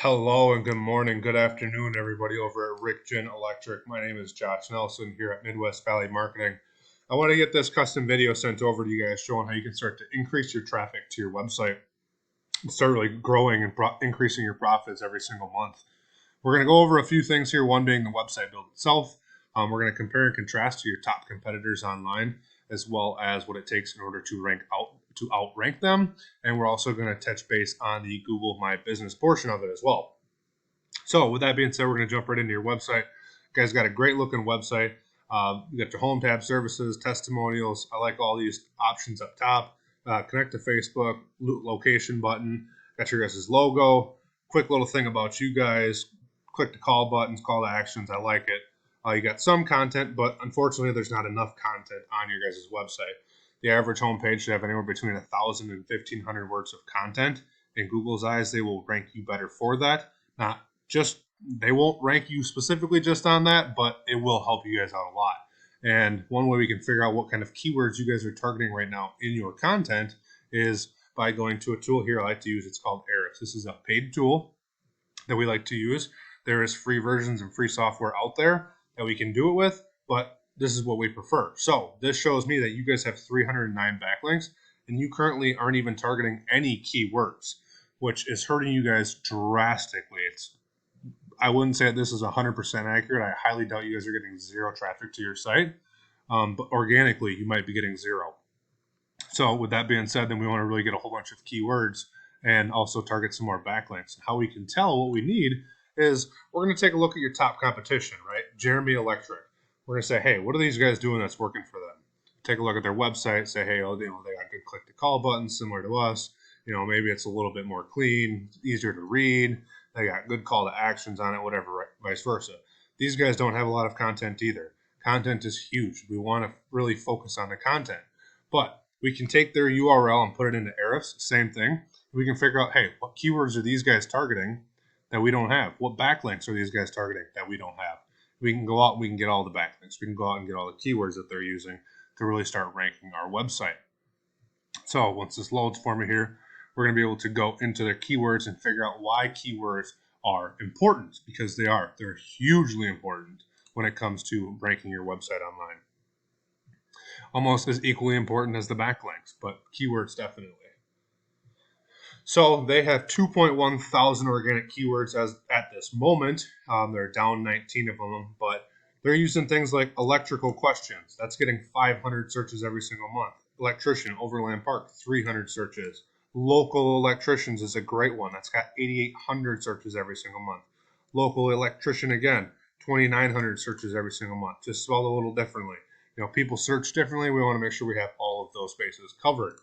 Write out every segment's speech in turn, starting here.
Hello and good morning, good afternoon, everybody over at Ric Ginn Electric. My name is Josh Nelson here at Midwest Valley Marketing. I want to get this custom video sent over to you guys showing how you can start to increase your traffic to your website and start really growing and increasing your profits every single month. We're going to go over a few things here, one being the website build itself. We're going to compare and contrast to your top competitors online, as well as what it takes in order to outrank them. And we're also going to touch base on the Google My Business portion of it as well. So with that being said, we're going to jump right into your website. You guys got a great looking website. You got your home tab, services, testimonials. I like all these options up top. Connect to Facebook, location button. Got your guys' logo. Quick little thing about you guys. Click the call buttons, call to actions. I like it. You got some content, but unfortunately, there's not enough content on your guys' website. The average homepage should have anywhere between 1,000 and 1,500 words of content. In Google's eyes, they will rank you better for that. They won't rank you specifically just on that, but it will help you guys out a lot. And one way we can figure out what kind of keywords you guys are targeting right now in your content is by going to a tool here I like to use. It's called Ahrefs. This is a paid tool that we like to use. There is free versions and free software out there that we can do it with, but this is what we prefer. So this shows me that you guys have 309 backlinks and you currently aren't even targeting any keywords, which is hurting you guys drastically. I wouldn't say that this is 100% accurate. I highly doubt you guys are getting zero traffic to your site, but organically you might be getting zero. So with that being said, then we want to really get a whole bunch of keywords and also target some more backlinks. How we can tell what we need is we're going to take a look at your top competition, right? Jeremy Electric. We're going to say, hey, what are these guys doing that's working for them? Take a look at their website, say, hey, they got good click to call buttons similar to us. Maybe it's a little bit more clean, easier to read. They got good call to actions on it, whatever, right? Vice versa. These guys don't have a lot of content either. Content is huge. We want to really focus on the content. But we can take their URL and put it into Ahrefs, same thing. We can figure out, hey, what keywords are these guys targeting that we don't have? What backlinks are these guys targeting that we don't have? We can go out and we can get all the backlinks. We can go out and get all the keywords that they're using to really start ranking our website. So once this loads for me here, we're going to be able to go into their keywords and figure out why keywords are important, because they are. They're hugely important when it comes to ranking your website online. Almost as equally important as the backlinks, but keywords definitely. So they have 2.1 thousand organic keywords at this moment. They're down 19 of them, but they're using things like electrical questions. That's getting 500 searches every single month. Electrician, Overland Park, 300 searches. Local electricians is a great one. That's got 8,800 searches every single month. Local electrician again, 2,900 searches every single month. Just spelled a little differently. People search differently. We want to make sure we have all of those bases covered.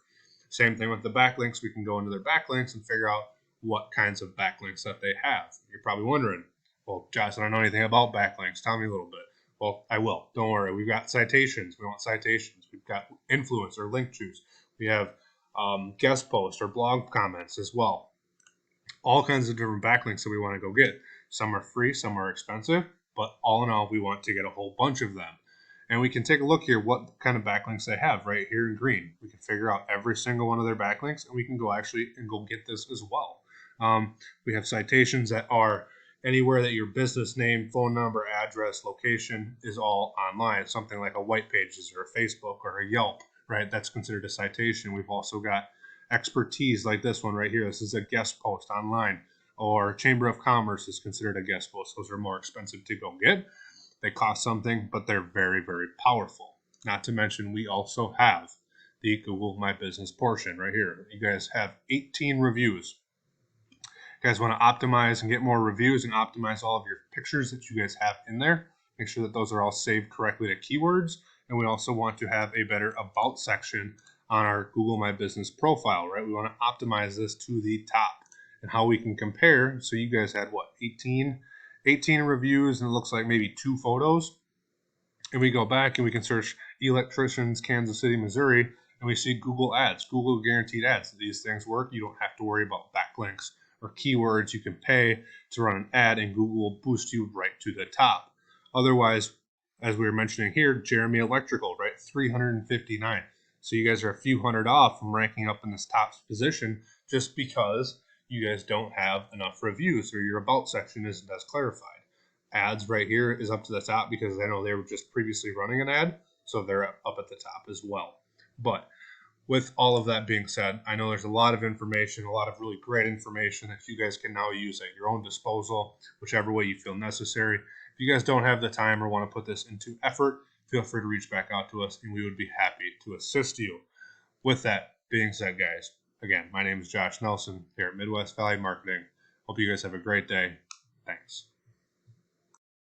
Same thing with the backlinks. We can go into their backlinks and figure out what kinds of backlinks that they have. You're probably wondering, well, Josh, I don't know anything about backlinks. Tell me a little bit. Well, I will. Don't worry. We've got citations. We want citations. We've got influence or link juice. We have guest posts or blog comments as well. All kinds of different backlinks that we want to go get. Some are free, some are expensive, but all in all, we want to get a whole bunch of them. And we can take a look here what kind of backlinks they have right here in green. We can figure out every single one of their backlinks, and we can go get this as well. We have citations that are anywhere that your business name, phone number, address, location is all online. Something like a white pages or a Facebook or a Yelp, right? That's considered a citation. We've also got expertise like this one right here. This is a guest post online, or Chamber of Commerce is considered a guest post. Those are more expensive to go get. They cost something, but they're very, very powerful. Not to mention, we also have the Google My Business portion right here. You guys have 18 reviews. You guys want to optimize and get more reviews and optimize all of your pictures that you guys have in there. Make sure that those are all saved correctly to keywords. And we also want to have a better about section on our Google My Business profile, right? We want to optimize this to the top. And how we can compare, so you guys had what, 18 reviews, and it looks like maybe 2 photos. And we go back and we can search electricians, Kansas City, Missouri, and we see Google ads, Google guaranteed ads. These things work. You don't have to worry about backlinks or keywords. You can pay to run an ad and Google will boost you right to the top. Otherwise, as we were mentioning here, Jeremy Electrical, right? 359. So you guys are a few hundred off from ranking up in this top position just because you guys don't have enough reviews or your about section isn't as clarified. Ads right here is up to the top because I know they were just previously running an ad, so they're up at the top as well. But with all of that being said, I know there's a lot of information, a lot of really great information that you guys can now use at your own disposal, whichever way you feel necessary. If you guys don't have the time or want to put this into effort, feel free to reach back out to us and we would be happy to assist you. With that being said, guys, again, my name is Josh Nelson here at Midwest Valley Marketing. Hope you guys have a great day. Thanks.